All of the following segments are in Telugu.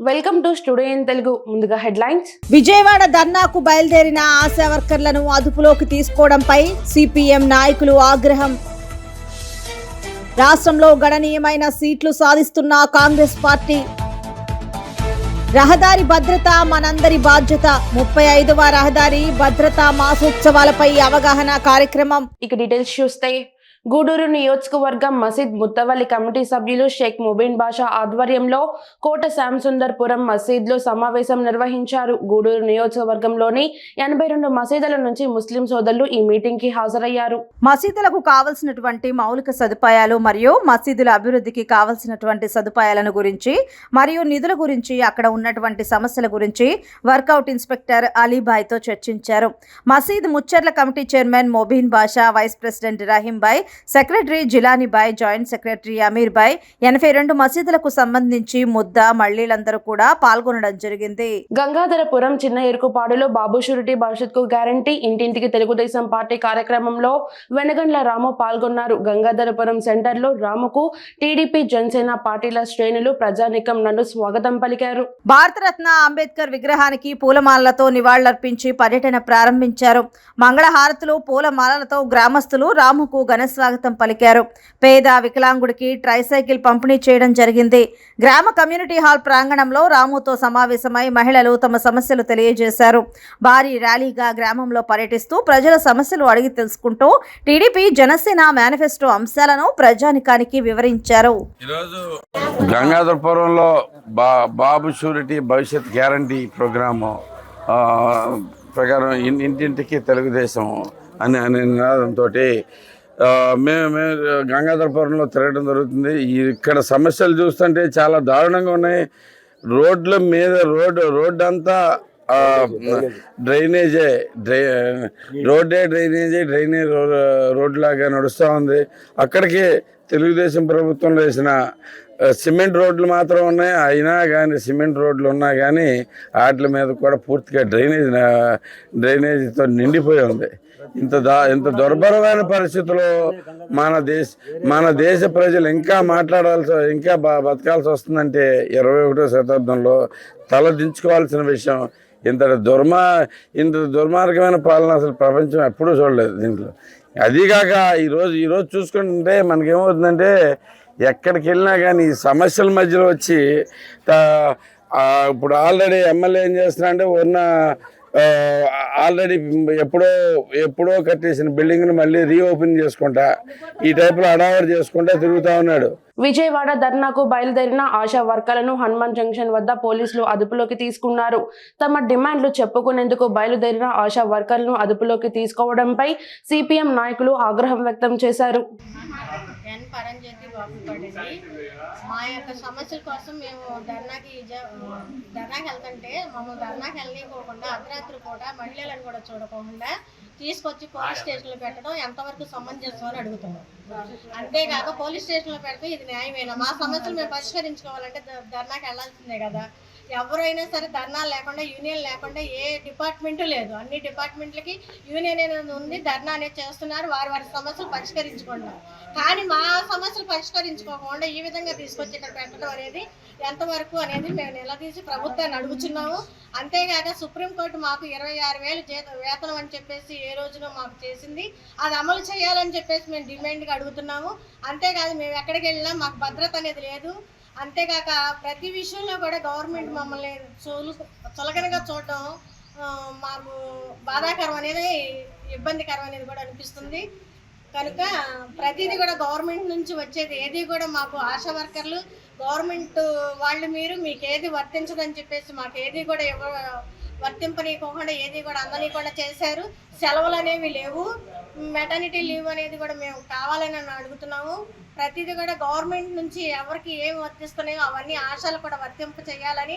Welcome to studio in Telugu. ముందుగా హెడ్లైన్స్. విజయవాడ ధర్నాకు బయలుదేరిన ఆశా వర్కర్లను అదుపులోకి తీసుకోవడంపై సిపిఎం నాయకులు ఆగ్రహం. రాష్ట్రంలో గణనీయమైన సీట్లు సాధిస్తున్న కాంగ్రెస్ పార్టీ. రహదారి భద్రత మనందరి బాధ్యత. 35వ రహదారి భద్రతా మాసోత్సవాలపై అవగాహన కార్యక్రమం. ఇక డీటెయిల్స్ చూస్తే గూడూరు నియోజకవర్గం మసీద్ ముత్తవల్లి కమిటీ సభ్యులు షేక్ ముబీన్ బాషా ఆధ్వర్యంలో కోట శ్యాంసుందర్పురం మసీద్లో సమావేశం నిర్వహించారు. గూడూరు నియోజకవర్గంలోని 82 మసీదుల నుంచి ముస్లిం సోదరులు ఈ మీటింగ్ కి హాజరయ్యారు. మసీదులకు కావలసినటువంటి మౌలిక సదుపాయాలు మరియు మసీదుల అభివృద్ధికి కావలసినటువంటి సదుపాయాలను గురించి మరియు నిధుల గురించి, అక్కడ ఉన్నటువంటి సమస్యల గురించి వర్కౌట్ ఇన్స్పెక్టర్ అలీబాయ్తో చర్చించారు. మసీద్ Mucharla committee chairman Mubeen Basha, vice president Rahim Bhai, secretary Jilani Bhai, joint secretary Ameer Bhai, 82 మసీదులకు సంబంధించి ముద్ద మళ్లీలందరూ కూడా పాల్గొనడం జరిగింది. గంగాధరపురం చిన్న ఎరుకుపాడులో బాబు షూరిటీ భవిష్యత్కు గ్యారంటీ ఇంటింటికి తెలుగుదేశం పార్టీ కార్యక్రమంలో వెనగండ్ల రాము పాల్గొన్నారు. గంగాధరపురం సెంటర్లో రాముకు టీడీపీ, జనసేన పార్టీల శ్రేణులు, ప్రజానికం నన్ను స్వాగతం పలికారు. భారతరత్న అంబేద్కర్ విగ్రహానికి పూలమాలలతో నివాళులర్పించి పర్యటన ప్రారంభించారు. మంగళహారతులు, పూలమాలలతో గ్రామస్తులు రాముకు ఘన స్వాగతం పలికారు. పేద వికలాంగుడికి ట్రైసైకిల్ పంపిణీ చేయడం జరిగింది. గ్రామ కమ్యూనిటీ హాల్ ప్రాంగణంలో రాముతో సమావేశమై మహిళలు తమ సమస్యలు తెలియజేశారు. భారీ ర్యాలీగా గ్రామంలో పర్యటిస్తూ ప్రజల సమస్యలు అడిగి తెలుసుకుంటూ టీడీపీ, జనసేన మేనిఫెస్టో అంశాలను ప్రజానికానికి వివరించారు. ఈరోజు గంగాధరపురంలో బాబు షూరిటీ భవిష్యత్ గ్యారంటీ ప్రోగ్రాము ప్రకారం ఇంటింటికి తెలుగుదేశం అనే నినాదంతో మేము గంగాధరపురంలో తిరగడం జరుగుతుంది. ఇక్కడ సమస్యలు చూస్తుంటే చాలా దారుణంగా ఉన్నాయి. రోడ్ల మీద రోడ్డు అంతా డ్రైనేజ్ రోడ్ లాగా నడుస్తూ ఉంది. అక్కడికి తెలుగుదేశం ప్రభుత్వంలో వేసిన సిమెంట్ రోడ్లు మాత్రం ఉన్నాయి. అయినా కానీ సిమెంట్ రోడ్లు ఉన్నా కానీ వాటి మీద కూడా పూర్తిగా డ్రైనేజీతో నిండిపోయి ఉంది. ఇంత దుర్భరమైన పరిస్థితుల్లో మన దేశ ప్రజలు ఇంకా బతకాల్సి వస్తుందంటే 21వ శతాబ్దంలో తల దించుకోవాల్సిన విషయం. ఇంత దుర్మార్గమైన పాలన అసలు ప్రపంచం ఎప్పుడూ చూడలేదు దీంట్లో. అదీగాక ఈరోజు చూసుకుంటుంటే మనకేమవుతుందంటే ఎక్కడికి వెళ్ళినా కానీ ఈ సమస్యల మధ్యలో వచ్చి ఇప్పుడు ఆల్రెడీ ఎమ్మెల్యే ఏం చేస్తున్నా అంటే ఆల్రెడీ ఎప్పుడో కట్టేసిన బిల్డింగ్ని మళ్ళీ రీఓపెన్ చేసుకుంటా ఈ టైప్లో అడావడి చేసుకుంటా తిరుగుతూ ఉన్నాడు. విజయవాడ ధర్నాకు బయలుదేరిన ఆశా వర్కర్లను హనుమాన్ జంక్షన్ వద్ద పోలీసులు అదుపులోకి తీసుకున్నారు. తమ డిమాండ్లు చెప్పుకునేందుకు బయలుదేరిన ఆశా వర్కర్లను అదుపులోకి తీసుకోవడంపై సిపిఎం నాయకులు ఆగ్రహం వ్యక్తం చేశారు. మా యొక్క సమస్యల కోసం మేము ధర్నాకి వెళ్తుంటే మమ్మల్ని ధర్నాకి వెళ్ళనివ్వకుండా అర్ధరాత్రి పూట మహిళలను కూడా చూడకుండా తీసుకొచ్చి పోలీస్ స్టేషన్లో పెట్టడం ఎంతవరకు సమంజసం అని అడుగుతున్నాం. అంతేకాక పోలీస్ స్టేషన్లో పెడితే ఇది న్యాయమేనా? మా సమస్యలు మేము పరిష్కరించుకోవాలంటే ధర్నాకి వెళ్ళాల్సిందే కదా. ఎవరైనా సరే ధర్నా లేకుండా, యూనియన్ లేకుండా ఏ డిపార్ట్మెంటు లేదు. అన్ని డిపార్ట్మెంట్లకి యూనియన్ అనేది ఉంది, ధర్నా అనేది చేస్తున్నారు, వారి సమస్యలు పరిష్కరించుకుంటున్నారు. కానీ మా సమస్యలు పరిష్కరించుకోకుండా ఈ విధంగా తీసుకొచ్చి ఇక్కడ పెట్టడం అనేది ఎంతవరకు అనేది మేము నిలదీసి ప్రభుత్వాన్ని అడుగుతున్నాము. అంతేకాక సుప్రీంకోర్టు మాకు 26,000 వేతనం అని చెప్పేసి ఏ రోజునో మాకు చేసింది, అది అమలు చేయాలని చెప్పేసి మేము డిమాండ్గా అడుగుతున్నాము. అంతేకాదు మేము ఎక్కడికి వెళ్ళినా మాకు భద్రత అనేది లేదు. అంతేకాక ప్రతి విషయంలో కూడా గవర్నమెంట్ మమ్మల్ని చులకనగా చూడటం మాకు బాధాకరం అనేది, ఇబ్బందికరం అనేది కూడా అనిపిస్తుంది. కనుక ప్రతిదీ కూడా గవర్నమెంట్ నుంచి వచ్చేది ఏది కూడా మాకు ఆశా వర్కర్లు గవర్నమెంట్ వాళ్ళు మీకు ఏది వర్తించదని చెప్పేసి మాకు ఏది కూడా వర్తింపనీయకుండా ఏది కూడా అందనీయకుండా చేశారు. సెలవులు అనేవి లేవు. మెటర్నిటీ లీవ్ అనేది కూడా మేము కావాలని అడుగుతున్నాము. ప్రతిదీ కూడా గవర్నమెంట్ నుంచి ఎవరికి ఏమి వర్తిస్తున్నాయో అవన్నీ ఆశాలు కూడా వర్తింప చేయాలని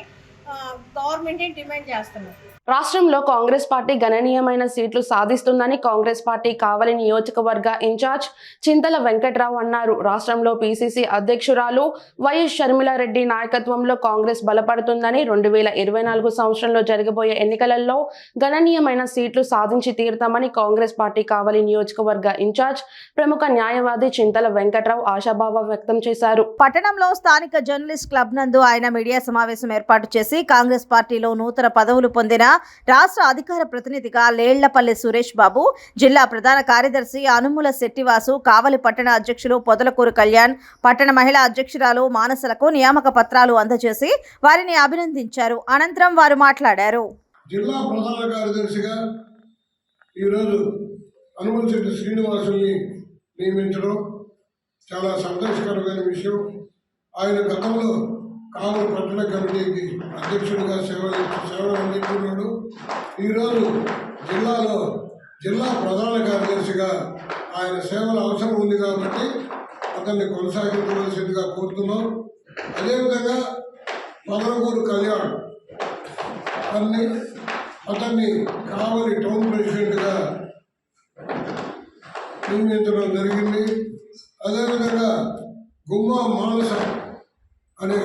గవర్నమెంట్ని డిమాండ్ చేస్తున్నాం. రాష్ట్రంలో కాంగ్రెస్ పార్టీ గణనీయమైన సీట్లు సాధిస్తుందని కాంగ్రెస్ పార్టీ కావలి నియోజకవర్గ ఇన్ఛార్జ్ చింతల వెంకట్రావు అన్నారు. రాష్ట్రంలో పీసీసీ అధ్యక్షురాలు వైఎస్ షర్మిలారెడ్డి నాయకత్వంలో కాంగ్రెస్ బలపడుతుందని 2024 సంవత్సరంలో జరగబోయే ఎన్నికలలో గణనీయమైన సీట్లు సాధించి తీరుతామని కాంగ్రెస్ పార్టీ కావలి నియోజకవర్గ ఇన్ఛార్జ్ ప్రముఖ న్యాయవాది చింతల వెంకట్రావు ఆశాభావం వ్యక్తం చేశారు. పట్టణంలో స్థానిక జర్నలిస్ట్ క్లబ్ నందు ఆయన మీడియా సమావేశం ఏర్పాటు చేసి కాంగ్రెస్ పార్టీలో నూతన పదవులు పొందిన రాష్ట్ర అధికార ప్రతినిధిగా లేళ్లపల్లి సురేష్ బాబు, జిల్లా ప్రధాన కార్యదర్శి అనుముల శెట్టివాసు, కావలి పట్టణ అధ్యక్షులు పొదలకూరు కళ్యాణ్, పట్టణ మహిళా అధ్యక్షురాలు మానసలకు నియామక పత్రాలు అందజేసి వారిని అభినందించారు. అనంతరం వారు మాట్లాడారు. జిల్లా ప్రధాన కార్యదర్శిగా ఈరోజు అనుముల శెట్టి శ్రీనివాసుల్ని నియమించడం చాలా సంతోషకరమైన విషయం. ఆయన గతంలో కావలి పట్టణ కమిటీకి అధ్యక్షుడిగా సేవలు అందించున్నాడు. ఈరోజు జిల్లాలో జిల్లా ప్రధాన కార్యదర్శిగా ఆయన సేవల అవసరం ఉంది కాబట్టి అతన్ని కొనసాగించవలసిందిగా కోరుతున్నాం. అదేవిధంగా పొదలకూరు కళ్యాణ్ అతన్ని కావలి టౌన్ ప్రెసిడెంట్గా నియమించడం జరిగింది. అదేవిధంగా గుమ్మా మానస అనే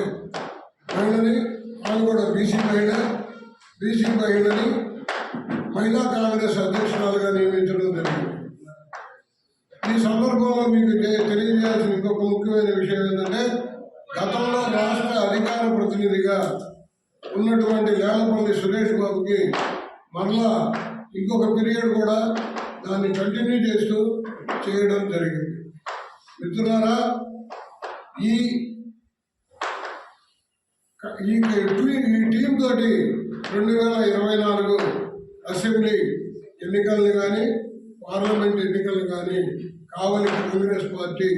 మహిళని, ఆమె కూడా బీసీ మహిళని మహిళా కాంగ్రెస్ అధ్యక్షురాలుగా నియమించడం జరిగింది. ఈ సందర్భంలో మీకు తెలియజేయాల్సిన ఇంకొక ముఖ్యమైన విషయం ఏంటంటే, గతంలో రాష్ట్ర అధికార ప్రతినిధిగా ఉన్నటువంటి లేళ్లపల్లి సురేష్ బాబుకి మరలా ఇంకొక పీరియడ్ కూడా దాన్ని కంటిన్యూ చేస్తూ చేయడం జరిగింది. మిత్రులారా, ఈ టీం తోటి 2024 అసెంబ్లీ ఎన్నికలను కానీ పార్లమెంట్ ఎన్నికలను కానీ కావలి కాంగ్రెస్ పార్టీ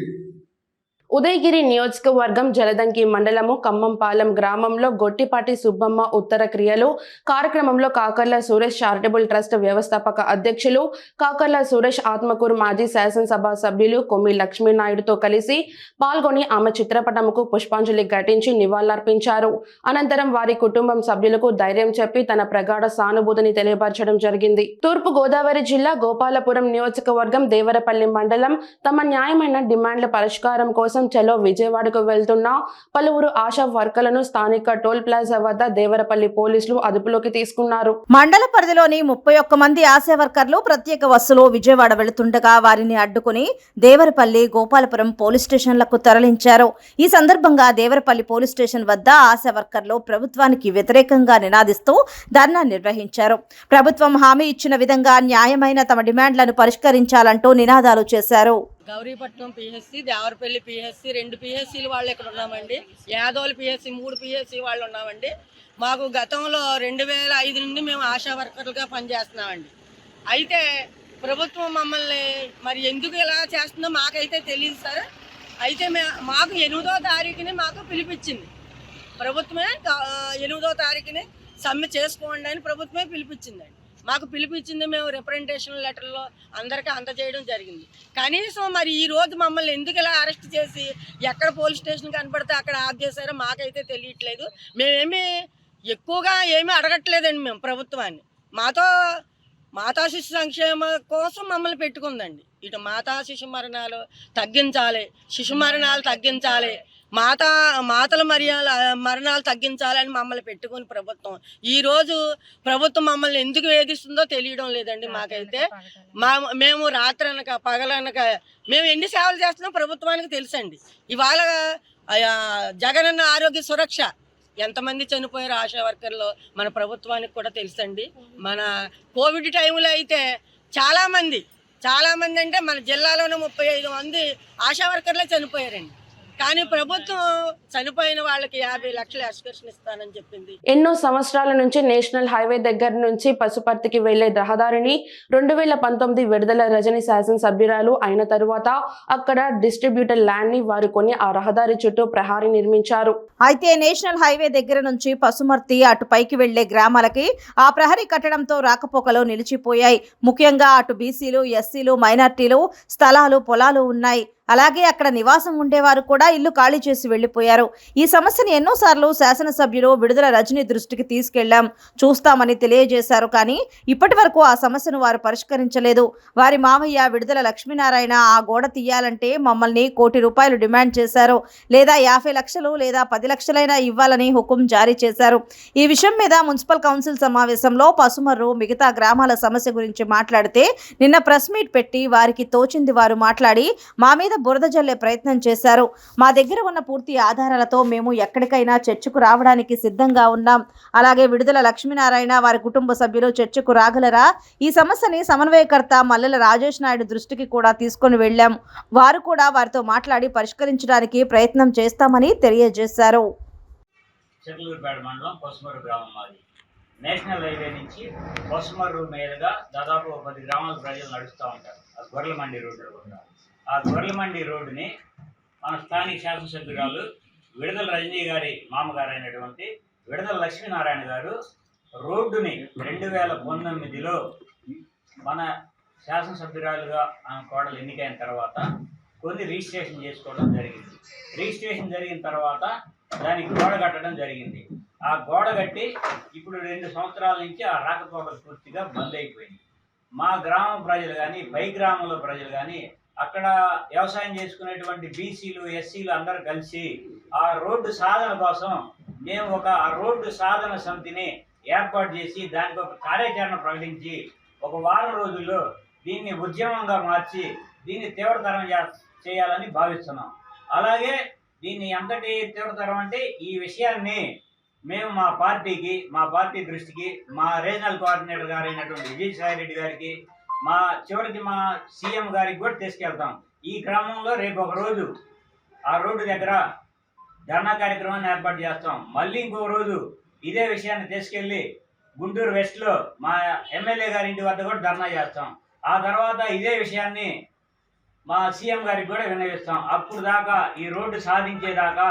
ఉదయగిరి నియోజకవర్గం జలదంకి మండలము ఖమ్మంపాలెం గ్రామంలో గొట్టిపాటి సుబ్బమ్మ ఉత్తర క్రియలు కార్యక్రమంలో కాకర్ల సురేష్ చారిటబుల్ ట్రస్ట్ వ్యవస్థాపక అధ్యక్షులు కాకర్ల సురేష్ ఆత్మకూరు మాజీ శాసనసభ సభ్యులు కొమ్మి లక్ష్మీనాయుడుతో కలిసి పాల్గొని ఆమె చిత్రపటముకు పుష్పాంజలి ఘటించి నివాళులర్పించారు. అనంతరం వారి కుటుంబం సభ్యులకు ధైర్యం చెప్పి తన ప్రగాఢ సానుభూతిని తెలియపరచడం జరిగింది. తూర్పు గోదావరి జిల్లా గోపాలపురం నియోజకవర్గం దేవరపల్లి మండలం తమ న్యాయమైన డిమాండ్ల పరిష్కారం కోసం చలో విజయవాడకు వెళ్తున్న పలువురు ఆశా వర్కర్లను స్థానిక టోల్ ప్లాజా వద్ద దేవరపల్లి పోలీసులు అదుపులోకి తీసుకున్నారు. మండల పరిధిలోని 31 మంది ఆశా వర్కర్లు ప్రత్యేక బస్సులో విజయవాడ వెళుతుండగా వారిని అడ్డుకుని దేవరపల్లి, గోపాలపురం పోలీస్ స్టేషన్లకు తరలించారు. ఈ సందర్భంగా దేవరపల్లి పోలీస్ స్టేషన్ వద్ద ఆశా వర్కర్లు ప్రభుత్వానికి వ్యతిరేకంగా నినాదిస్తూ ధర్నా నిర్వహించారు. ప్రభుత్వం హామీ ఇచ్చిన విధంగా న్యాయమైన తమ డిమాండ్లను పరిష్కరించాలంటూ నినాదాలు చేశారు. గౌరీపట్నం పిహెచ్సి, దేవరపల్లి పిహెచ్సి, 2 పిహెచ్సీలు వాళ్ళు ఇక్కడ ఉన్నామండి. యాదోలు పిహెచ్సి 3 పిహెచ్సి వాళ్ళు ఉన్నామండి. మాకు గతంలో 2005 నుండి మేము ఆశా వర్కర్లుగా పనిచేస్తున్నామండి. అయితే ప్రభుత్వం మమ్మల్ని మరి ఎందుకు ఇలా చేస్తుందో మాకైతే తెలియదు సార్. అయితే మాకు 8వ తారీఖుని మాకు పిలిపించింది ప్రభుత్వమే. 8వ తారీఖుని సమ్మె చేసుకోండి అని ప్రభుత్వమే పిలిపించిందండి. మాకు పిలిపించింది, మేము రిప్రజెంటేషన్ లెటర్లో అందరికీ అందజేయడం జరిగింది. కనీసం మరి ఈ రోజు మమ్మల్ని ఎందుకు ఇలా అరెస్ట్ చేసి ఎక్కడ పోలీస్ స్టేషన్ కనపడితే అక్కడ ఆఫ్ చేశారో మాకైతే తెలియట్లేదు. మేమేమి ఎక్కువగా ఏమీ అడగట్లేదండి. మేము ప్రభుత్వాన్ని మాతా శిశు సంక్షేమ కోసం మమ్మల్ని పెట్టుకుందండి. ఇటు మాతా శిశు మరణాలు తగ్గించాలి, శిశు మరణాలు తగ్గించాలి, మాతల మరణాలు తగ్గించాలని మమ్మల్ని పెట్టుకుని ప్రభుత్వం ఈరోజు ప్రభుత్వం మమ్మల్ని ఎందుకు వేధిస్తుందో తెలియడం లేదండి. మాకైతే మేము రాత్రనక పగలనక మేము ఎన్ని సేవలు చేస్తున్నాం ప్రభుత్వానికి తెలుసండి. ఇవాళ జగనన్న ఆరోగ్య సురక్ష ఎంతమంది చనిపోయారు ఆశా వర్కర్లు మన ప్రభుత్వానికి కూడా తెలుసండి. మన కోవిడ్ టైంలో అయితే చాలామంది అంటే మన జిల్లాలోనే 35 మంది ఆశా వర్కర్లే చనిపోయారండి. కానీ ప్రభుత్వం చనిపోయిన వాళ్ళకి 50 లక్షల ఎక్స్కర్షన్ ఇస్తానని చెప్పింది. ఎన్నో సంవత్సరాల నుంచి నేషనల్ హైవే దగ్గర నుంచి పసుపర్తికి వెళ్లే రహదారిని 2019 విడుదల రజని శాసనసభ్యురాలు అయిన తరువాత అక్కడ డిస్ట్రిబ్యూటర్ ల్యాండ్ ని వారు కొని ఆ రహదారి చుట్టూ ప్రహారీ నిర్మించారు. అయితే నేషనల్ హైవే దగ్గర నుంచి పసుమర్తి అటు పైకి వెళ్లే గ్రామాలకి ఆ ప్రహరీ కట్టడంతో రాకపోకలు నిలిచిపోయాయి. ముఖ్యంగా అటు బీసీలు, ఎస్సీలు, మైనార్టీలు స్థలాలు, పొలాలు ఉన్నాయి. అలాగే అక్కడ నివాసం ఉండేవారు కూడా ఇల్లు ఖాళీ చేసి వెళ్లిపోయారు. ఈ సమస్యను ఎన్నోసార్లు శాసనసభ్యులు విడుదల రజనీ దృష్టికి తీసుకెళ్లాం, చూస్తామని తెలియజేశారు. కానీ ఇప్పటి వరకు ఆ సమస్యను వారు పరిష్కరించలేదు. వారి మామయ్య విడుదల లక్ష్మీనారాయణ ఆ గోడ తీయాలంటే మమ్మల్ని ₹1 కోటి డిమాండ్ చేశారు. లేదా 50 లక్షలు లేదా 10 లక్షలైనా ఇవ్వాలని హుకుం జారీ చేశారు. ఈ విషయం మీద మున్సిపల్ కౌన్సిల్ సమావేశంలో పసుమర్రు మిగతా గ్రామాల సమస్య గురించి మాట్లాడితే నిన్న ప్రెస్ మీట్ పెట్టి వారికి తోచింది వారు మాట్లాడి మా మీద బురద జల్లే ప్రయత్నం చేశారు. మా దగ్గర ఉన్న పూర్తి ఆధారాలతో మేము ఎక్కడికైనా చర్చకు రావడానికి సిద్ధంగా ఉన్నాం. అలాగే విడుదల లక్ష్మీనారాయణ వారి కుటుంబ సభ్యులు చర్చకు రాగలరా? ఈ సమస్యని సమన్వయకర్త మల్లెల రాజేష్ నాయుడు దృష్టికి కూడా తీసుకొని వెళ్ళాం. వారు కూడా వారితో మాట్లాడి పరిష్కరించడానికి ప్రయత్నం చేస్తామని తెలియజేశారు. చెర్లూరుపేట మండలం పసుమర్రు గ్రామం మాది. నేషనల్ హైవే నుంచి పసుమర్రు మీదుగా దాదాపు 10 గ్రామాల ప్రజలు నడుస్తూ ఉంటారు. ఆ గొర్రెల మండి రోడ్డు కూడా. ఆ గొర్రెల మండి రోడ్డుని మన స్థానిక శాసనసభ్యురాలు విడుదల రజనీ గారి మామగారు అయినటువంటి విడుదల లక్ష్మీనారాయణ గారు రోడ్డుని 2019లో మన శాసనసభ్యురాలుగా ఆమె కోడలు ఎన్నికైన తర్వాత కొన్ని రిజిస్ట్రేషన్ చేసుకోవడం జరిగింది. రిజిస్ట్రేషన్ జరిగిన తర్వాత దానికి గోడ కట్టడం జరిగింది. ఆ గోడ కట్టి ఇప్పుడు 2 సంవత్సరాల నుంచి ఆ రాకపోకలు పూర్తిగా బంద్ అయిపోయింది. మా గ్రామ ప్రజలు కానీ పై గ్రామంలో ప్రజలు కానీ అక్కడ వ్యవసాయం చేసుకునేటువంటి బీసీలు ఎస్సీలు అందరూ కలిసి ఆ రోడ్డు సాధన కోసం మేము ఆ రోడ్డు సాధన సమితిని ఏర్పాటు చేసి దానికి ఒక కార్యాచరణ ప్రకటించి 1 వారం రోజుల్లో దీన్ని ఉద్యమంగా మార్చి దీన్ని తీవ్రతరం చేయాలని భావిస్తున్నాం. అలాగే దీన్ని ఎంతటి తీవ్రతరం అంటే ఈ విషయాన్ని మేము మా పార్టీ దృష్టికి మా రీజనల్ కోఆర్డినేటర్ గారు అయినటువంటి విజయసాయి రెడ్డి గారికి చివరికి మా సీఎం గారికి కూడా తీసుకెళ్తాం. ఈ క్రమంలో రేపు ఒక రోజు ఆ రోడ్డు దగ్గర ధర్నా కార్యక్రమాన్ని ఏర్పాటు చేస్తాం. మళ్ళీ ఇంకో రోజు ఇదే విషయాన్ని తీసుకెళ్ళి గుంటూరు వెస్ట్లో మా ఎమ్మెల్యే గారి ఇంటి వద్ద కూడా ధర్నా చేస్తాం. ఆ తర్వాత ఇదే విషయాన్ని మా సీఎం గారికి కూడా విన్నవిస్తాం. అప్పుడు దాకా ఈ రోడ్డు సాధించేదాకా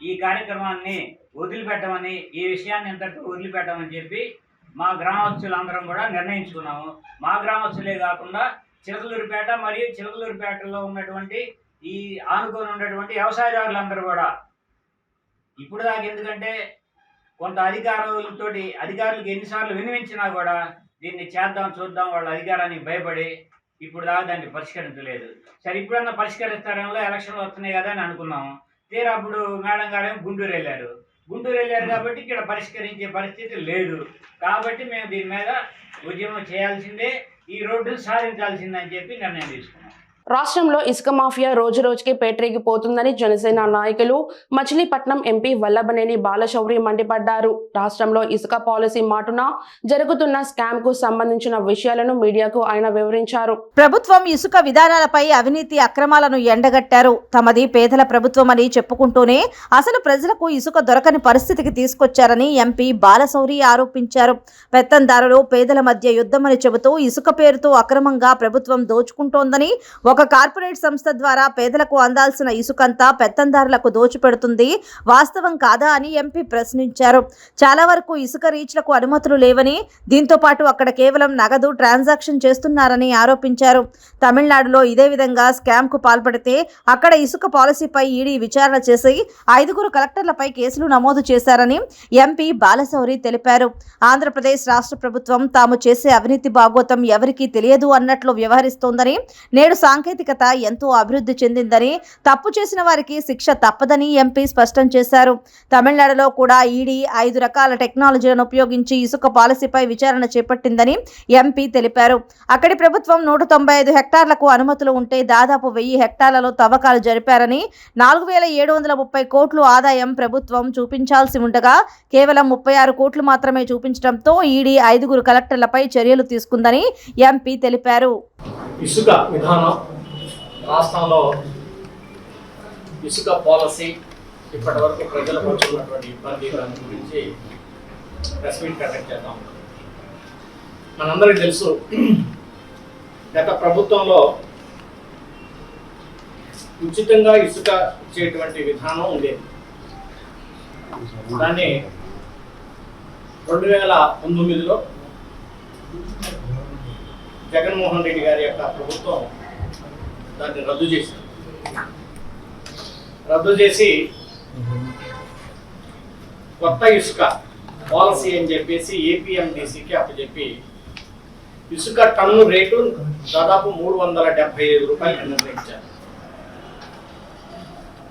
ఈ కార్యక్రమాన్ని వదిలిపెట్టమని, ఈ విషయాన్ని ఇంతటితో వదిలిపెట్టమని చెప్పి మా గ్రామస్తులందరం కూడా నిర్ణయించుకున్నాము. మా గ్రామస్తులే కాకుండా చిలకలూరుపేట మరియు చిలకలూరుపేటలో ఉన్నటువంటి ఈ ఆనుకొని ఉన్నటువంటి వ్యవసాయదారులందరూ కూడా ఇప్పుడు దాకా, ఎందుకంటే కొంత అధికారులకు ఎన్నిసార్లు వినిపించినా కూడా దీన్ని చూద్దాం వాళ్ళ అధికారానికి భయపడి ఇప్పుడు దాకా దాన్ని పరిష్కరించలేదు. సరే, ఇప్పుడన్నా పరిష్కరిస్తారేమో, ఎలక్షన్లు వస్తున్నాయి కదా అని అనుకున్నాము. తీరా అప్పుడు మేడం గారేమో గుంటూరు వెళ్ళారు కాబట్టి ఇక్కడ పరిష్కరించే పరిస్థితి లేదు. కాబట్టి మేము దీని మీద ఉద్యమం చేయాల్సిందే, ఈ రోడ్డును సాధించాల్సిందని చెప్పి నిర్ణయం తీసుకున్నాం. రాష్ట్రంలో ఇసుక మాఫియా రోజురోజుకి పేటరేగిపోతుందని జనసేన నాయకులు మచిలీపట్నం ఎంపీ వల్లభనేని బాలశౌరి మండిపడ్డారు. రాష్ట్రంలో ఇసుక పాలసీ మాటున జరుగుతున్న స్కామ్ కు సంబంధించిన విషయాలను మీడియాకు ఆయన వివరించారు. ప్రభుత్వం ఇసుక విధానాలపై అవినీతి అక్రమాలను ఎండగట్టారు. తమది పేదల ప్రభుత్వం అని చెప్పుకుంటూనే అసలు ప్రజలకు ఇసుక దొరకని పరిస్థితికి తీసుకొచ్చారని ఎంపీ బాలశౌరి ఆరోపించారు. పెత్తందారులు పేదల మధ్య యుద్ధమని చెబుతూ ఇసుక పేరుతో అక్రమంగా ప్రభుత్వం దోచుకుంటోందని, ఒక కార్పొరేట్ సంస్థ ద్వారా పేదలకు అందాల్సిన ఇసుకంతా పెత్తందారులకు దోచిపెడుతుంది, వాస్తవం కాదా అని ఎంపీ ప్రశ్నించారు. చాలా వరకు ఇసుక రీచ్లకు అనుమతులు లేవని, దీంతో పాటు అక్కడ కేవలం నగదు ట్రాన్సాక్షన్ చేస్తున్నారని ఆరోపించారు. తమిళనాడులో ఇదే విధంగా స్కామ్ కు పాల్పడితే అక్కడ ఇసుక పాలసీపై ఈడీ విచారణ చేసి 5 కలెక్టర్లపై కేసులు నమోదు చేశారని ఎంపీ బాలశౌరి తెలిపారు. ఆంధ్రప్రదేశ్ రాష్ట్ర ప్రభుత్వం తాము చేసే అవినీతి భాగోతం ఎవరికీ తెలియదు అన్నట్లు వ్యవహరిస్తోందని, నేడు సాంకేతికత ఎంతో అభివృద్ధి చెందిందని, తప్పు చేసిన వారికి శిక్ష తప్పదని ఎంపీ స్పష్టం చేశారు. తమిళనాడులో కూడా ఈడీ 5 రకాల టెక్నాలజీలను ఉపయోగించి ఇసుక పాలసీపై విచారణ చేపట్టిందని ఎంపీ తెలిపారు. అక్కడి ప్రభుత్వం 195 హెక్టార్లకు అనుమతులు ఉంటే దాదాపు 1000 హెక్టార్లలో తవ్వకాలు జరిపారని, 4730 కోట్లు ఆదాయం ప్రభుత్వం చూపించాల్సి ఉండగా కేవలం 36 కోట్లు మాత్రమే చూపించడంతో ఈడీ 5 కలెక్టర్లపై చర్యలు తీసుకుందని ఎంపీ తెలిపారు. ఇసుక విధానం, రాష్ట్రంలో ఇసుక పాలసీ, ఇప్పటి వరకు ప్రజల పట్ల ఉన్నటువంటి ఇబ్బంది దాని గురించి ప్రెస్ మీట్ కండక్ట్ చేద్దాం. మనందరికీ తెలుసు, గత ప్రభుత్వంలో ఉచితంగా ఇసుక ఇచ్చేటువంటి విధానం ఉండేది. దాన్ని 2019లో జగన్మోహన్ రెడ్డి గారి యొక్క ప్రభుత్వం దాన్ని రద్దు చేసింది. రద్దు చేసి కొత్త ఇసుక పాలసీ అని చెప్పేసి ఏపీఎండిసికి అప్పచెప్పి ఇసుక టన్ను రేటు దాదాపు 375 రూపాయలు నిర్ణయించారు.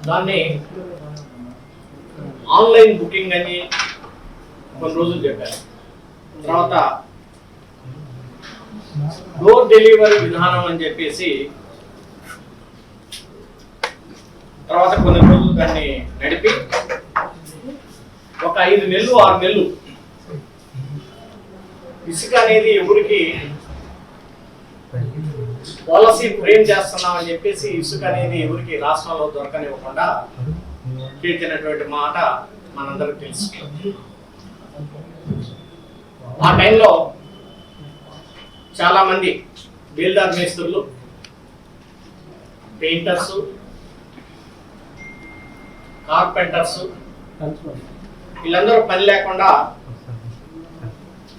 దాన్ని ఆన్లైన్ బుకింగ్ అని కొన్ని రోజులు చెప్పారు. తర్వాత డోర్ డెలివరీ విధానం అని చెప్పేసి తర్వాత కొన్ని రోజులు దాన్ని నడిపి ఒక 5 నెలలు 6 నెలలు ఇసుక అనేది ఎవరికి పాలసీ ఫ్రేమ్ చేస్తున్నామని చెప్పేసి ఇసుక అనేది ఎవరికి రాష్ట్రంలో దొరకనివ్వకుండా చేసినటువంటి మాట మనందరికి తెలుసు. ఆ టైంలో చాలా మంది బేల్దార్ మేస్త్రులు, పెయింటర్స్, కార్పెంటర్స్ వీళ్ళందరూ పని లేకుండా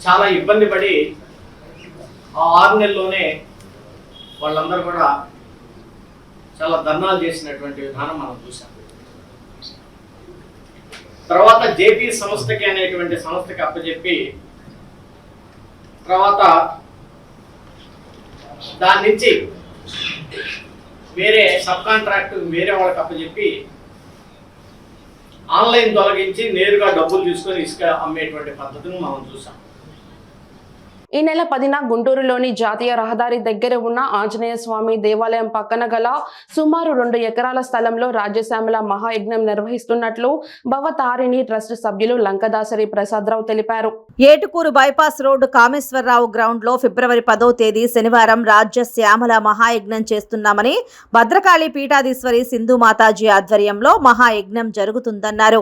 చాలా ఇబ్బంది పడి ఆ 6 నెలల్లోనే వాళ్ళందరూ కూడా చాలా ధర్నాలు చేసినటువంటి విధానం మనం చూసాం. తర్వాత జేపీ సంస్థకి అనేటువంటి సంస్థకి అప్పచెప్పి తర్వాత దాని నుంచి వేరే సబ్ కాంట్రాక్ట్ వేరే వాళ్ళకి అప్పచెప్పి ఆన్లైన్ తొలగించి నేరుగా డబ్బులు తీసుకొని ఇసుక అమ్మేటువంటి పద్ధతిని మనం చూసాం. ఈ నెల 10న గుంటూరులోని జాతీయ రహదారి దగ్గర ఉన్న ఆంజనేయ స్వామి దేవాలయం పక్కన గల సుమారు 2 ఎకరాల స్థలంలో రాజ్యశ్యామల మహాయజ్ఞం నిర్వహిస్తున్నట్లు భవతారిణి ట్రస్ట్ సభ్యులు లంకదాసరి ప్రసాదరావు తెలిపారు. Etukuru bypass road Kameswara Rao ground లో ఫిబ్రవరి 10వ తేదీ శనివారం రాజ్యశ్యామల మహాయజ్ఞం చేస్తున్నామని భద్రకాళి పీఠాధీశ్వరి సింధు మాతాజీ ఆధ్వర్యంలో మహాయజ్ఞం జరుగుతుందన్నారు.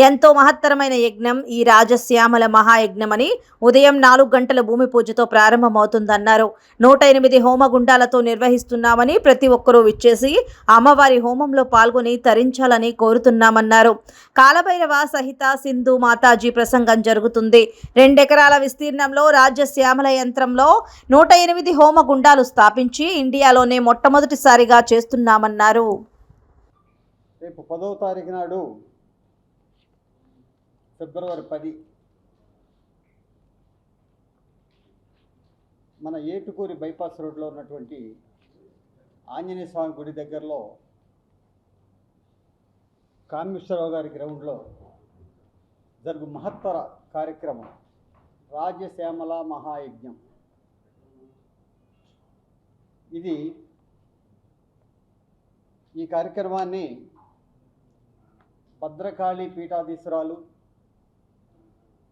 ఎంతో మహత్తరమైన యజ్ఞం ఈ రాజశ్యామల మహాయజ్ఞమని ఉదయం 4 గంటల భూమి పూజతో ప్రారంభమవుతుందన్నారు. 108 హోమగుండాలతో నిర్వహిస్తున్నామని ప్రతి ఒక్కరూ విచ్చేసి అమ్మవారి హోమంలో పాల్గొని తరించాలని కోరుతున్నామన్నారు. కాలభైరవ సహిత సింధు మాతాజీ ప్రసంగం జరుగుతుంది. 2 ఎకరాల విస్తీర్ణంలో రాజ్యశ్యామల యంత్రంలో 108 హోమగుండాలు స్థాపించి ఇండియాలోనే మొట్టమొదటిసారిగా చేస్తున్నామన్నారు. రేపు 10వ తారీఖు నాడు ఫిబ్రవరి 10 మన ఏటుకూరి బైపాస్ రోడ్లో ఉన్నటువంటి ఆంజనేయ స్వామి గుడి దగ్గరలో కామేశ్వరరావు గారి గ్రౌండ్లో జరుగు మహత్తర కార్యక్రమం రాజ్యశ్యామల మహాయజ్ఞం. ఈ కార్యక్రమాన్ని భద్రకాళి పీఠాధీశ్వరాలు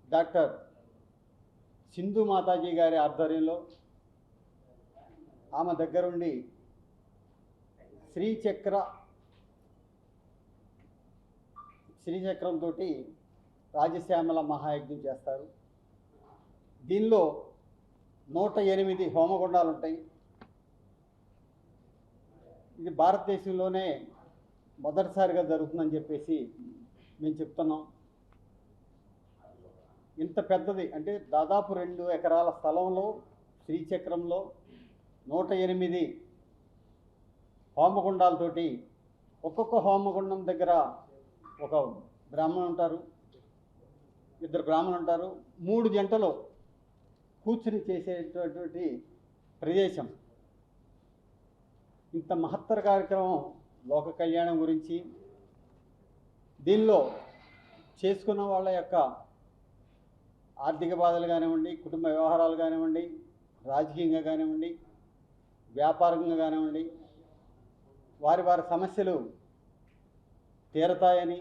డాక్టర్ సింధు మాతాజీ గారి ఆధ్వర్యంలో ఆమె దగ్గరుండి శ్రీచక్రంతో రాజశ్యామల మహాయజ్ఞం చేస్తారు. దీనిలో 108 హోమగుండాలు ఉంటాయి. ఇది భారతదేశంలోనే మొదటిసారిగా జరుగుతుందని చెప్పేసి మేము చెప్తున్నాం. ఇంత పెద్దది అంటే దాదాపు 2 ఎకరాల స్థలంలో శ్రీచక్రంలో 108 హోమగుండాలతోటి ఒక్కొక్క హోమగుండం దగ్గర ఒక బ్రాహ్మణులు ఉంటారు, 2 బ్రాహ్మణులు ఉంటారు, 3 జంటలు కూర్చుని చేసేటటువంటి ప్రదేశం. ఇంత మహత్తర కార్యక్రమం లోక కళ్యాణం గురించి దీనిలో చేసుకున్న వాళ్ళ యొక్క ఆర్థిక బాధలు కానివ్వండి, కుటుంబ వ్యవహారాలు కానివ్వండి, రాజకీయంగా కానివ్వండి, వ్యాపారంగా కానివ్వండి, వారి సమస్యలు తీరతాయని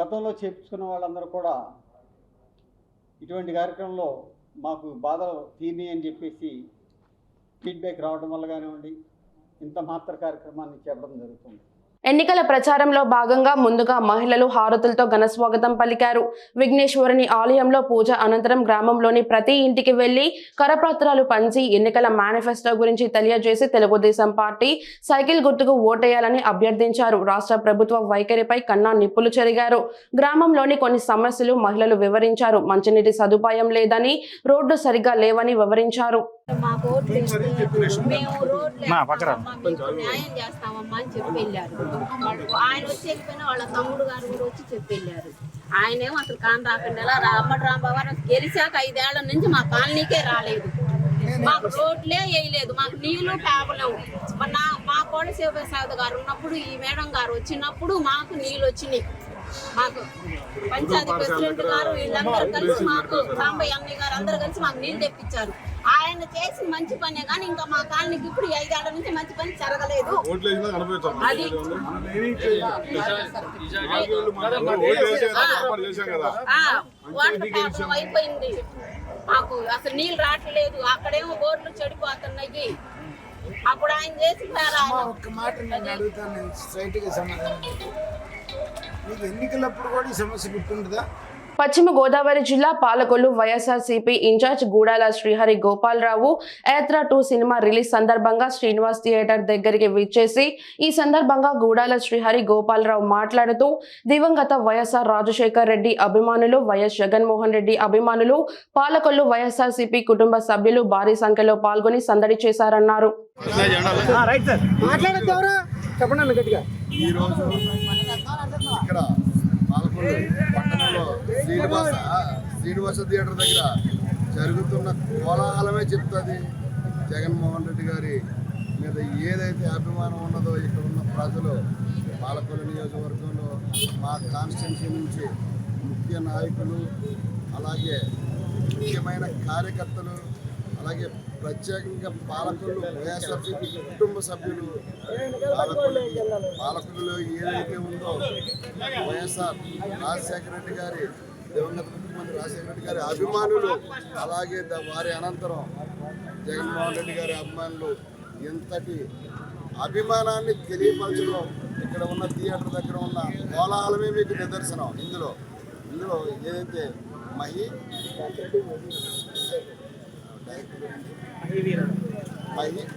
గతంలో చేర్చుకున్న వాళ్ళందరూ కూడా ఇటువంటి కార్యక్రమంలో మాకు బాధలు తీరినాయి అని చెప్పేసి ఫీడ్బ్యాక్ రావడం వల్ల కానివ్వండి ఇంత మహత్తర కార్యక్రమాన్ని చేపట్టడం జరుగుతుంది. ఎన్నికల ప్రచారంలో భాగంగా ముందుగా మహిళలు హారతులతో ఘనస్వాగతం పలికారు. విఘ్నేశ్వరుని ఆలయంలో పూజ అనంతరం గ్రామంలోని ప్రతి ఇంటికి వెళ్లి కరపత్రాలు పంచి ఎన్నికల మేనిఫెస్టో గురించి తెలియజేసి తెలుగుదేశం పార్టీ సైకిల్ గుర్తుకు ఓటేయాలని అభ్యర్థించారు. రాష్ట్ర ప్రభుత్వ వైఖరిపై కన్నా నిప్పులు చెరిగారు. గ్రామంలోని కొన్ని సమస్యలు మహిళలు వివరించారు. మంచినీటి సదుపాయం లేదని, రోడ్లు సరిగా లేవని వివరించారు. మాకు ఓట్లు వేస్తే మేము రోడ్లు వేస్తామమ్మా, మీకు న్యాయం చేస్తామమ్మా అని చెప్పి వెళ్ళారు. ఆయన వచ్చి వెళ్ళిపోయినా వాళ్ళ తమ్ముడు గారు కూడా వచ్చి చెప్పి వెళ్ళారు. ఆయనేమో అసలు కాని రాకుండా అమ్మటి రాంబాబు గెలిచాక 5 ఏళ్ల నుంచి మా కాలనీకే రాలేదు. మాకు రోడ్లే వేయలేదు, మాకు నీళ్లు ట్యాబులేవు. మా కోడ శివప్రసాద్ గారు ఉన్నప్పుడు ఈ మేడం గారు వచ్చినప్పుడు మాకు నీళ్ళు వచ్చినాయి. మాకు పంచాయతీ ప్రెసిడెంట్ గారు వీళ్ళందరూ కలిసి మాకు సాంబయ్య అన్నయ్య గారు అందరూ కలిసి మాకు నీళ్ళు తెప్పించారు. ఆయన చేసి మంచి పనే కానీ ఇంకా మా కాలనీకి ఇప్పుడు 5 ఏళ్ల నుంచి మంచి పని జరగలేదు. అది వాటర్ ట్యాప్ అయిపోయింది, మాకు అసలు నీళ్ళు రావట్లేదు. అక్కడేమో బోర్లు చెడిపోతున్నాయి. అప్పుడు ఆయన చేసి ఒక్క మాట నేను అడుగుతాను, స్ట్రైట్ గా సమాధానం. మీకు ఎన్నికలప్పుడు కూడా ఈ సమస్య గుర్తుంటుందా? పశ్చిమ గోదావరి జిల్లా పాలకొల్లు వైఎస్ఆర్సీపీ ఇన్ఛార్జ్ గూడాల శ్రీహరి గోపాలరావు యాత్ర 2 సినిమా రిలీజ్ సందర్భంగా శ్రీనివాస్ థియేటర్ దగ్గరికి విచ్చేసి ఈ సందర్భంగా గూడాల శ్రీహరి గోపాలరావు మాట్లాడుతూ దివంగత వైఎస్ఆర్ రాజశేఖర్ రెడ్డి అభిమానులు, వైఎస్ జగన్మోహన్ రెడ్డి అభిమానులు, పాలకొల్లు వైఎస్ఆర్సీపీ కుటుంబ సభ్యులు భారీ సంఖ్యలో పాల్గొని సందడి చేశారన్నారు. ఇక్కడ పాలకొల్లు పట్టణంలో శ్రీనివాస థియేటర్ దగ్గర జరుగుతున్న కోలాహలమే చెప్తుంది. జగన్మోహన్ రెడ్డి గారి మీద ఏదైతే అభిమానం ఉన్నదో ఇక్కడ ఉన్న ప్రజలు, పాలకొల్లు నియోజకవర్గంలో మా కాన్స్టిట్యున్సీ నుంచి ముఖ్య నాయకులు, అలాగే ముఖ్యమైన కార్యకర్తలు, అలాగే ప్రత్యేకంగా పాలకొల్లు వైఎస్ఆర్సీపీ కుటుంబ సభ్యులు, పాలకొల్లులో ఏదైతే ఉందో వైఎస్ఆర్ రాజశేఖర రెడ్డి గారి, దివంగత ముఖ్యమంత్రి రాజశేఖర రెడ్డి గారి అభిమానులు, అలాగే వారి అనంతరం జగన్మోహన్ రెడ్డి గారి అభిమానులు ఎంతటి అభిమానాన్ని తెలియపరచడం ఇక్కడ ఉన్న థియేటర్ దగ్గర ఉన్న కోలాహలమే మీకు నిదర్శనం. ఇందులో ఏదైతే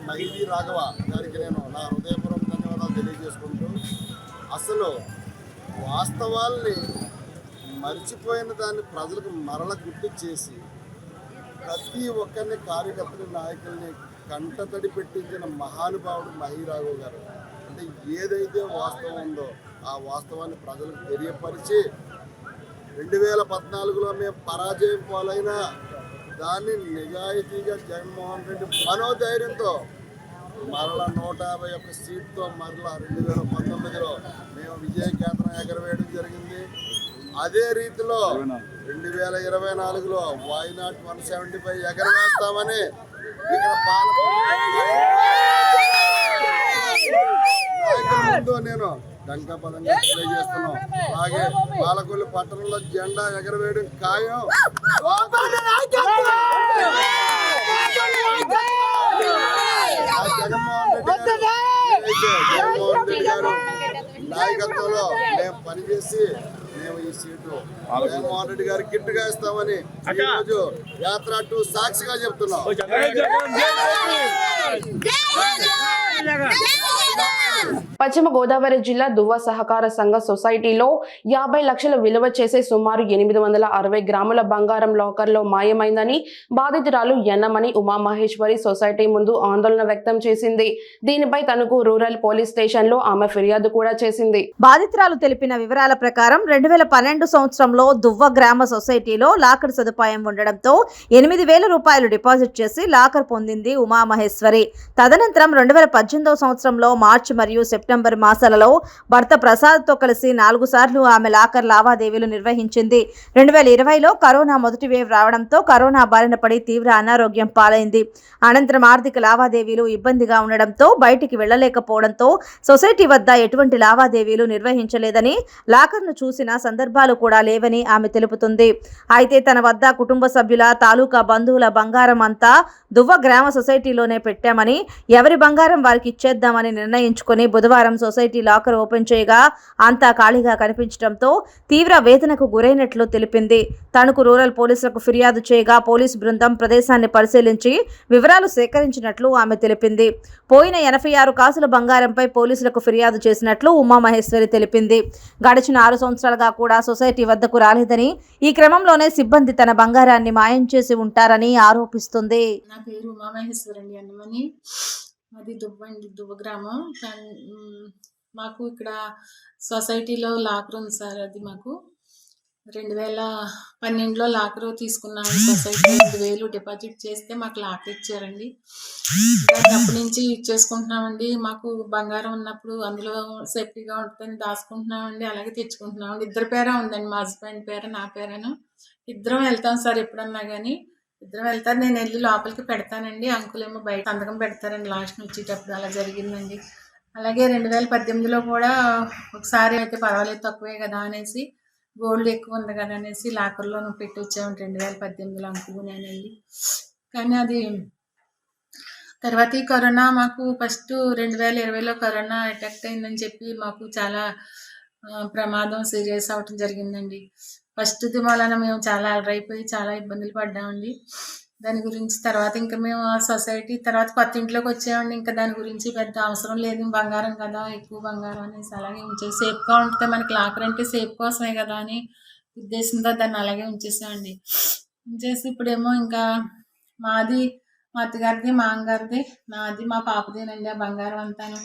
మహిళీ రాఘవ గారికి నేను నా హృదయపూర్వక ధన్యవాదాలు తెలియజేసుకుంటూ, అసలు వాస్తవాల్ని మర్చిపోయిన దాన్ని ప్రజలకు మరల గుర్తు చేసి ప్రతి ఒక్కరిని, కార్యకర్తలు, నాయకుల్ని కంటతడి పెట్టించిన మహానుభావుడు మహిళీ రాఘవ గారు. అంటే ఏదైతే వాస్తవం ఉందో ఆ వాస్తవాన్ని ప్రజలకు తెలియపరిచి 2014లో మేము పరాజయం పాలైనా దాన్ని నిజాయితీగా జగన్మోహన్ రెడ్డి మనోధైర్యంతో మరలా 151 సీట్తో మరలా 2019లో మేము విజయకేతనం ఎగరవేయడం జరిగింది. అదే రీతిలో 2024లో వైనాట్ 175 ఎగరవేస్తామని ఇక్కడ పాలకొల్లు నేను డంకాపదంగా తెలియజేస్తున్నాం. అలాగే పాలకొల్లు పట్టణంలో జెండా ఎగరవేయడం ఖాయం. జగన్మోహన్ రెడ్డి గారు నాయకత్వంలో మేము పనిచేసి మేము ఈ సీటు జగన్మోహన్ రెడ్డి గారికి గిట్టుగా ఇస్తామని ఈరోజు యాత్ర 2 సాక్షిగా చెప్తున్నాం. పశ్చిమ గోదావరి జిల్లా దువ్వ సహకార సంఘ సొసైటీలో 50 లక్షల విలువ చేసే సుమారు 860 గ్రాముల బంగారం లాకర్లో మాయమైందని బాధితురాలు యన్నమణి ఉమామహేశ్వరి సొసైటీ ముందు ఆందోళన వ్యక్తం చేసింది. దీనిపై తనకు రూరల్ పోలీస్ స్టేషన్లో ఆమె ఫిర్యాదు కూడా చేసింది. బాధితురాలు తెలిపిన వివరాల ప్రకారం 2012 సంవత్సరంలో దువ్వ గ్రామ సొసైటీలో లాకర్ సదుపాయం ఉండడంతో 8,000 రూపాయలు డిపాజిట్ చేసి లాకర్ పొందింది ఉమామహేశ్వరి. తదనంతరం 2018 సంవత్సరంలో మార్చి మరియు సెప్టెంబర్ మాసాలలో భర్త ప్రసాద్తో కలిసి 4 సార్లు ఆమె లాకర్ లావాదేవీలు నిర్వహించింది. 2020లో కరోనా మొదటి వేవ్ రావడంతో కరోనా బారిన పడి తీవ్ర అనారోగ్యం పాలైంది. అనంతరం ఆర్థిక లావాదేవీలు ఇబ్బందిగా ఉండడంతో బయటికి వెళ్లలేకపోవడంతో సొసైటీ వద్ద ఎటువంటి లావాదేవీలు నిర్వహించలేదని, లాకర్ను చూసిన సందర్భాలు కూడా లేవని ఆమె తెలుపుతుంది. అయితే తన వద్ద కుటుంబ సభ్యుల, తాలూకా బంధువుల బంగారం అంతా దువ్వ గ్రామ సొసైటీలోనే పెట్టామని, ఎవరి బంగారం వారికి ఇచ్చేద్దామని నిర్ణయించుకుని బుధవారం గురువారం సొసైటీ లాకర్ ఓపెన్ చేయగా అంతా ఖాళీగా కనిపించడంతో తీవ్ర వేదనకు గురైనట్లు తెలిపింది. తణుకు రూరల్ పోలీసులకు ఫిర్యాదు చేయగా పోలీసు బృందం ప్రదేశాన్ని పరిశీలించి వివరాలు సేకరించినట్లు ఆమె తెలిపింది. పోయిన 86 కాసుల బంగారంపై పోలీసులకు ఫిర్యాదు చేసినట్లు ఉమామహేశ్వరి తెలిపింది. గడిచిన 6 సంవత్సరాలుగా కూడా సొసైటీ వద్దకు రాలేదని, ఈ క్రమంలోనే సిబ్బంది తన బంగారాన్ని మాయం చేసి ఉంటారని ఆరోపిస్తుంది. నా పేరు ఉమామహేశ్వరి అండి అన్నమని. మాది దువ్వ గ్రామం. మాకు ఇక్కడ సొసైటీలో లాకర్ ఉంది సార్. అది మాకు 2012లో లాకర్ తీసుకున్నాము. సొసైటీ 5,000 డిపాజిట్ చేస్తే మాకు లాకర్ ఇచ్చారండి. అప్పటి నుంచి ఇచ్చేసుకుంటున్నామండి. మాకు బంగారం ఉన్నప్పుడు అందులో సేఫ్టీగా ఉంటుందని దాచుకుంటున్నామండి. అలాగే తెచ్చుకుంటున్నామండి. ఇద్దరి పేరే ఉందండి, మా హస్బెండ్ పేరు, నా పేరేను. ఇద్దరం వెళ్తాం సార్. ఎప్పుడన్నా కానీ ఇద్దరం వెళ్తారు. నేను వెళ్ళి లోపలికి పెడతానండి. అంకుల్ ఏమో బయట సంతకం పెడతారండి లాస్ట్ వచ్చేటప్పుడు. అలా జరిగిందండి. అలాగే 2018లో కూడా ఒకసారి అయితే పర్వాలేదు తక్కువే కదా అనేసి, గోల్డ్ ఎక్కువ ఉంది కదా అనేసి లాకర్లో పెట్టి వచ్చామండి 2018లో అంకుల్ నేను వెళ్ళి. కానీ అది తర్వాత ఈ కరోనా మాకు ఫస్ట్ 2020లో కరోనా అటాక్ అయిందని చెప్పి మాకు చాలా ప్రమాదం సీరియస్ అవటం జరిగిందండి. ఫస్ట్ది వలన మేము చాలా అలరైపోయి చాలా ఇబ్బందులు పడ్డామండి. దాని గురించి తర్వాత ఇంకా మేము ఆ సొసైటీ తర్వాత కొత్త ఇంట్లోకి వచ్చామండి. ఇంకా దాని గురించి పెద్ద అవసరం లేదు, బంగారం కదా ఎక్కువ బంగారం అనేసి అలాగే ఉంచేసి సేఫ్గా ఉంటే మనకి లాకర్ అంటే సేఫ్ కోసమే కదా అని ఉద్దేశంతో దాన్ని అలాగే ఉంచేసామండి. ఉంచేసి ఇప్పుడేమో ఇంకా మాది, మా అత్తగారిది, మా అమ్మగారిది, నాది, మా పాపదేనండి ఆ బంగారం అంతాను.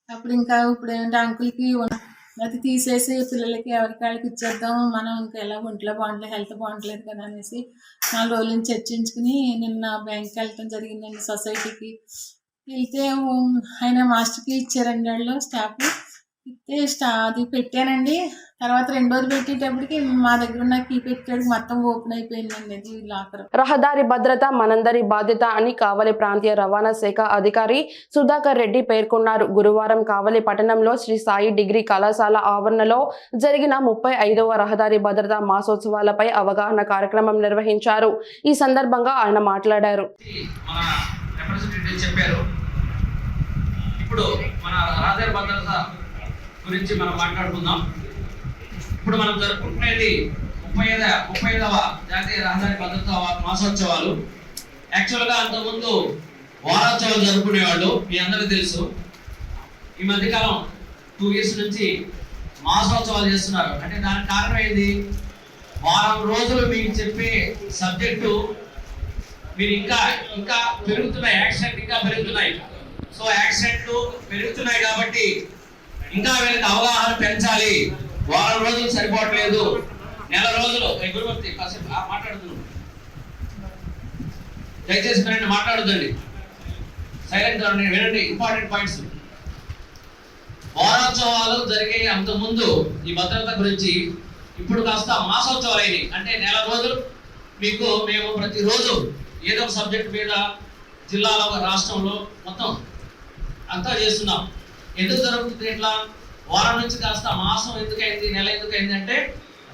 అప్పుడు ఇంకా ఇప్పుడు ఏంటంటే అంకుల్కి అది తీసేసి పిల్లలకి ఎవరికి వాళ్ళకి ఇచ్చేద్దాం, మనం ఇంకా ఎలా ఒంట్లో బాగుంటలేదు, హెల్త్ బాగుంటలేదు కదా అనేసి 4 రోజుల నుంచి చర్చించుకుని నిన్న బ్యాంక్కి వెళ్ళటం జరిగిందండి సొసైటీకి. వెళ్తే ఆయన మాస్టర్కి ఇచ్చారండి వాళ్ళు స్టాఫ్. ఇస్తే అది పెట్టానండి. తర్వాత 2 పెట్టేటప్పటికి మా దగ్గర ఉన్న కీ పెట్టాడు మొత్తం ఓపెన్ అయిపోయిందండి అది లాకర్. రహదారి భద్రత మనందరి బాధ్యత అని కావలి ప్రాంతీయ రవాణా శాఖ అధికారి సుధాకర్ రెడ్డి పేర్కొన్నారు. గురువారం కావలి పట్టణంలో శ్రీ సాయి డిగ్రీ కళాశాల ఆవరణలో జరిగిన 35వ రహదారి భద్రతా మాసోత్సవాలపై అవగాహన కార్యక్రమం నిర్వహించారు. ఈ సందర్భంగా ఆయన మాట్లాడారు. ఇప్పుడు మన రహదారి భద్రత గురించి మనం మాట్లాడుకుందాం. ఇప్పుడు మనం జరుపుకునేది 35వ జాతీయ రహదారి భద్రతా మాసోత్సవాలు. యాక్చువల్గా అంతకుముందు వారోత్సవాలు జరుపుకునేవాళ్ళు, మీ అందరికీ తెలుసు. ఈ మధ్యకాలం 2 years నుంచి మాసోత్సవాలు చేస్తున్నారు. అంటే దానికి కారణం ఏంది? వారం రోజులు మీకు చెప్పే సబ్జెక్టు మీరు ఇంకా పెరుగుతున్నాయి, యాక్సిడెంట్ ఇంకా పెరుగుతున్నాయి. సో యాక్సిడెంట్లు పెరుగుతున్నాయి కాబట్టి ఇంకా వీళ్ళకి అవగాహన పెంచాలి. వారం రోజులు సరిపోవట్లేదు, నెల రోజులు. గురుమూర్తి కాసేపు మాట్లాడుతున్నాం, దయచేసి వినండి, మాట్లాడుతుంది సైలెంట్ వినండి. Important points. వారోత్సవాలు జరిగే అంత ముందు ఈ భద్రత గురించి ఇప్పుడు కాస్త మాసోత్సవాలు అయినాయి. అంటే నెల రోజులు మీకు మేము ప్రతిరోజు ఏదో ఒక సబ్జెక్ట్ మీద జిల్లాలో, రాష్ట్రంలో మొత్తం అంతా చేస్తున్నాం. ఎందుకు జరుగుతుంది ఇట్లా? వారం నుంచి కాస్త మాసం ఎందుకైంది, నెల ఎందుకైంది అంటే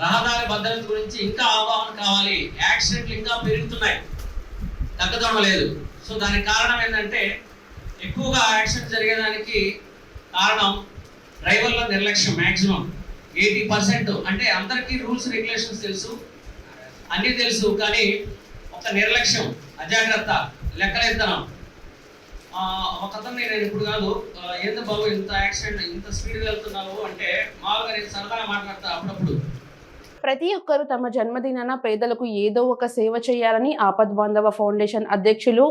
రహదారి భద్రత గురించి ఇంకా అవగాహన కావాలి. యాక్సిడెంట్లు ఇంకా పెరుగుతున్నాయి, తగ్గడం లేదు. సో దానికి కారణం ఏంటంటే ఎక్కువగా యాక్సిడెంట్ జరిగేదానికి కారణం డ్రైవర్ల నిర్లక్ష్యం. మ్యాక్సిమం 80%. అంటే అందరికీ రూల్స్ రెగ్యులేషన్స్ తెలుసు, అన్నీ తెలుసు, కానీ ఒక నిర్లక్ష్యం, అజాగ్రత్త, లెక్కలేతనం. ఒక అతన్ని నేను ఇప్పుడు కాదు, ఏందో బాబు ఇంత యాక్సిడెంట్, ఇంత స్పీడ్గా వెళ్తున్నావు అంటే మామూలుగా నేను సరదాగా మాట్లాడతా అప్పుడప్పుడు. ప్రతి ఒక్కరూ తమ జన్మదినాన పేదలకు ఏదో ఒక సేవ చేయాలని ఆపద్ బాంధవ ఫౌండేషన్ అధ్యక్షులు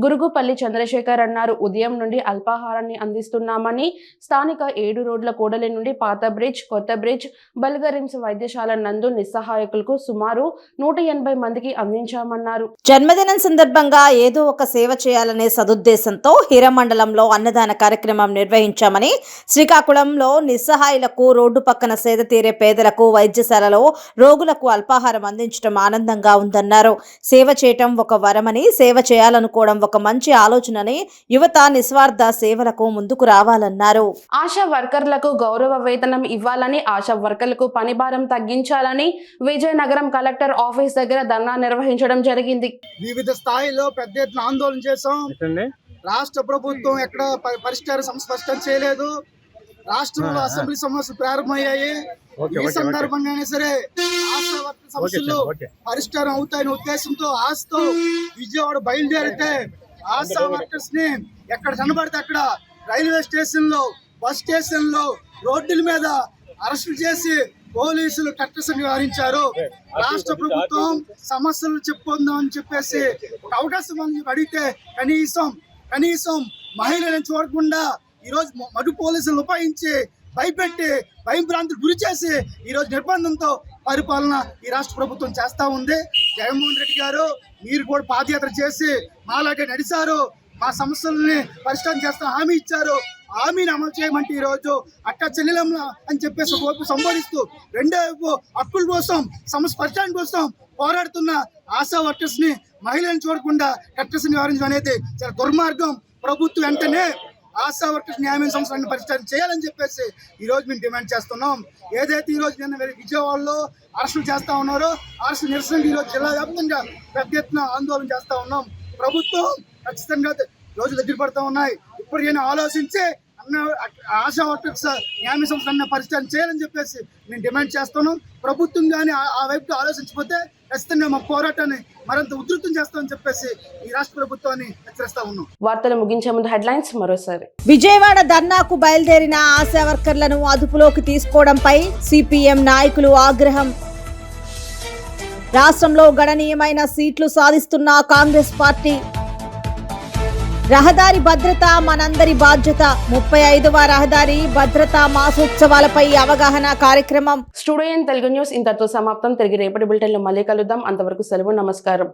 గురుగుపల్లి చంద్రశేఖర్ అన్నారు. ఉదయం నుండి అల్పాహారాన్ని అందిస్తున్నామని స్థానిక 7 రోడ్ల కూడలి నుండి పాత బ్రిడ్జ్, కొత్త బ్రిడ్జ్, బల్గరిమ్స్ వైద్యశాల నందు నిస్సహాయకులకు సుమారు 180 మందికి అందించామన్నారు. జన్మదినం సందర్భంగా ఏదో ఒక సేవ చేయాలనే సదుద్దేశంతో హీరమండలంలో అన్నదాన కార్యక్రమం నిర్వహించామని, శ్రీకాకుళంలో నిస్సహాయులకు, రోడ్డు పక్కన సేద తీరే పేదలకు వైద్యశాలలో రోగులకు అల్పాహారం అందించడం ఆనందంగా ఉందన్నారు. సేవ చేయటం ఒక వరమని, సేవ చేయాలనుకోవడం ఒక మంచి ఆలోచనని, యువత నిస్వార్థ సేవలకు ముందుకు రావాలన్నారు. ఆశా వర్కర్లకు గౌరవ వేతనం ఇవ్వాలని, ఆశా వర్కర్లకు పని భారం తగ్గించాలని విజయనగరం కలెక్టర్ ఆఫీస్ దగ్గర ధర్నా నిర్వహించడం జరిగింది. వివిధ స్థాయిలో పెద్ద ఎత్తున ఆందోళన చేశాం. రాష్ట్ర ప్రభుత్వం ఎక్కడ పరిష్కారం స్పష్టం చేయలేదు. రాష్ట్రంలో అసెంబ్లీ సమావేశాలు ప్రారంభమయ్యాయి. ఈ సందర్భంగానే సరే ఆశా వర్కర్ సమస్యలు పరిష్కారం అవుతాయనే ఉద్దేశంతో ఆశతో విజయవాడ బయలుదేరితే ఆశా వర్కర్స్ ని ఎక్కడ కనబడితే అక్కడ రైల్వే స్టేషన్ లో, బస్ స్టేషన్ లో, రోడ్ల మీద అరెస్టులు చేసి పోలీసులు కట్టసరి నివారించారు. రాష్ట్ర ప్రభుత్వం సమస్యలు చెప్పుకుందామని చెప్పేసి ఒక అవకాశం అడిగితే కనీసం మహిళలను చూడకుండా ఈరోజు మధు పోలీసులు ఉపయోగించి భయపెట్టి భయభ్రాంతికి గురి చేసి ఈరోజు నిర్బంధంతో పరిపాలన ఈ రాష్ట్ర ప్రభుత్వం చేస్తూ ఉంది. జగన్మోహన్ రెడ్డి గారు మీరు కూడా పాదయాత్ర చేసి మాలాగే నడిచారు. మా సమస్యలని పరిష్కారం చేస్తా హామీ ఇచ్చారు. హామీని అమలు చేయమంటే ఈరోజు అక్క చెల్లెలమ్మ అని చెప్పేసి ఒకవైపు సంబోధిస్తూ రెండో వైపు హక్కుల కోసం, సమస్య పరిష్కారం కోసం పోరాడుతున్న ఆశా వర్కర్స్ ని మహిళలను చూడకుండా కట్టసి నివారించడం అనేది చాలా దుర్మార్గం. ప్రభుత్వం వెంటనే ఆశా వర్కర్స్ న్యాయమైన సమస్యలను పరిష్కారం చేయాలని చెప్పేసి ఈరోజు మేము డిమాండ్ చేస్తున్నాం. ఏదైతే ఈరోజు నిన్న విజయవాడలో అరెస్టులు చేస్తా ఉన్నారో అరెస్టు నిరసనగా ఈరోజు జిల్లా వ్యాప్తంగా పెద్ద ఎత్తున ఆందోళన చేస్తా ఉన్నాం. ప్రభుత్వం ఖచ్చితంగా రోజు దగ్గర పడుతూ ఉన్నాయి. ఇప్పటికైనా ఆలోచించి ఆశా వర్కర్స్ న్యాయ సంస్థ పరిష్కారం చేయాలని చెప్పేసి నేను డిమాండ్ చేస్తున్నాం. ప్రభుత్వం కానీ ఆ వైపు ఆలోచించకపోతే ఖచ్చితంగా మా పోరాటాన్ని మరింత ఉధృతం చేస్తామని చెప్పేసి ఈ రాష్ట్ర ప్రభుత్వాన్ని హెచ్చరిస్తా ఉన్నాం. వార్తలు ముగించే ముందు హెడ్లైన్స్ మరోసారి. విజయవాడ ధర్నాకు బయలుదేరిన ఆశా వర్కర్లను అదుపులోకి తీసుకోవడంపై సిపిఎం నాయకులు ఆగ్రహం. రాష్ట్రంలో గణనీయమైన సీట్లు సాధిస్తున్న కాంగ్రెస్ పార్టీ. రహదారి భద్రత మనందరి బాధ్యత. 35వ రహదారి భద్రతా మాసోత్సవాలపై అవగాహన కార్యక్రమం. స్టూడియో తెలుగు న్యూస్ ఇంతటితో సమాప్తం. తిరిగి రేపటి బులెటిన్లో మళ్ళీ కలుద్దాం. అంతవరకు సెలవు. నమస్కారం.